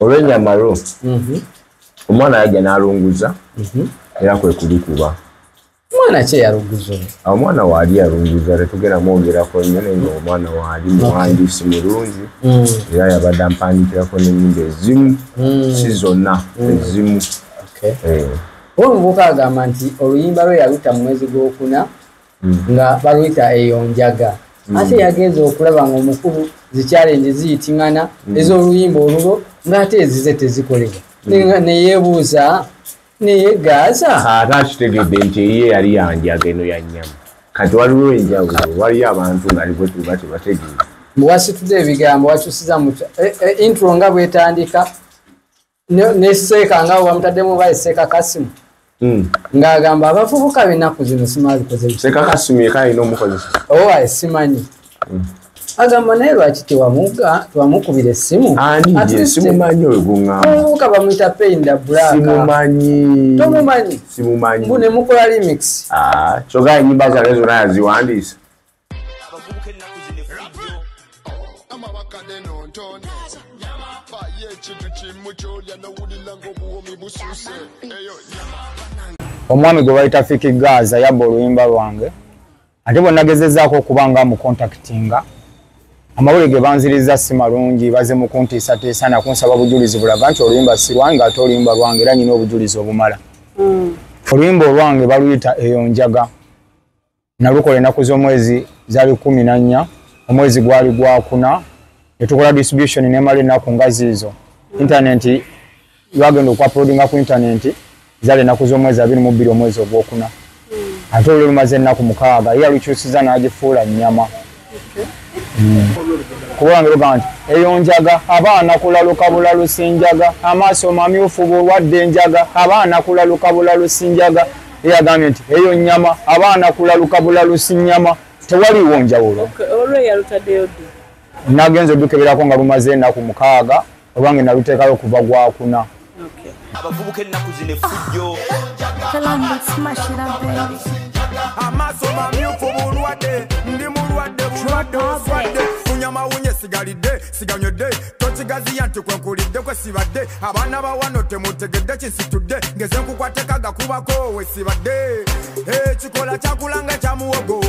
olw'ennyamalo omwana yajja n'alunguza era kwe kulikuba. Omwana ki eyalunguza? Omwana waali yalunguza tetugenda mwongerako nnyo naye omwana waali muwandiisi mulungi era yabadde ampandikirako n'ennyimba ezimu si zonna ezimu. Omuvubuka agamba nti oluyimba lwe yaluta mu mwezi gw'okuna nga baluyita eyo njaga. Ate yagenza okulaba ng'omukulu zikyalenje ziyitiŋŋana ez'oluyimba olulwo ng'ate ezize tezikolebwa. Neyeebuuza neyeegaaza. Ate akitegedde nti ye yali yanjaga eno ya nnyama. Kati waliwo enjawulo, waliyo abantu nga alibwe tuba tebategeera. Bwasitudde ebigambo wakyusiza mu intro nga bwetandika ne Seeka nga bamutaddemu ba Seeka Kasimu. Ng'agamba abavubuka b'ennaku zino simabikoze. Seeka Kasimu yekka alina omukozesa. Owa simanyi. Agamba naye lwaki tewamukubira essimu? Andi simumanyi oyo guŋŋamba. Omuvubuka bamuyita Penda Black. Simumanyi. Tomumanyi? Simumanyi. Mbu ne mukola remix. Kyokka ennyimba zaabwe zonna yaziwandiisa. Omwami gwe bayita Fiki Gaza yabba oluyimba lwange ate bwe nagezezzaako okuba nga mukontakitinga amawulire ge banziriza si malungi baze mu kuntiisatiisa nakunsaba bujulizi bulaga nti oluyimba si lwange ate oluyimba lwange era nyina obujulizi obumala. Oluyimba olwange baluyita eyo njaga nalukola ennaku z'omwezi zaali 14 omwezi gwali gwakuna ne tukola distribution n'emala ennaku nga ziizo. Intaneti lwagenda okuaploadinga ku intaneti zaali ennaku z'omwezi 22 omwezi ogwokuna. Ate olwo lumaze ennaku 6 ye yalukyusiza n'agifuula nnyama. Kubange luga nti eyo njaga abaana kulaluka bulalu sinjaga amaaso mamyufu bulwadde enjaga abaana kulaluka bulalu sinjaga. Yagambye nti eyo nnyama abaana kulaluka bulalu sinnyama tewaliwo njawulo. Olwo yalutaddeyo ddi? Nagenza oddukeberako nga lumaze ennaku 6 olwange naluteekayo okuva gwakuna. Abavubuka ennaku zino effujjo amaaso mamyufu bulwadde ndi mulwadde bulwadde oswadde kunyamawunye sigalidde siganywedde tokigaziya nti kwenkulidde kwesibadde abaana bawano temutegedde kinsitudde ngeze nkukwatekaga kubako wesibadde ekikola kyakulanga kya muwogo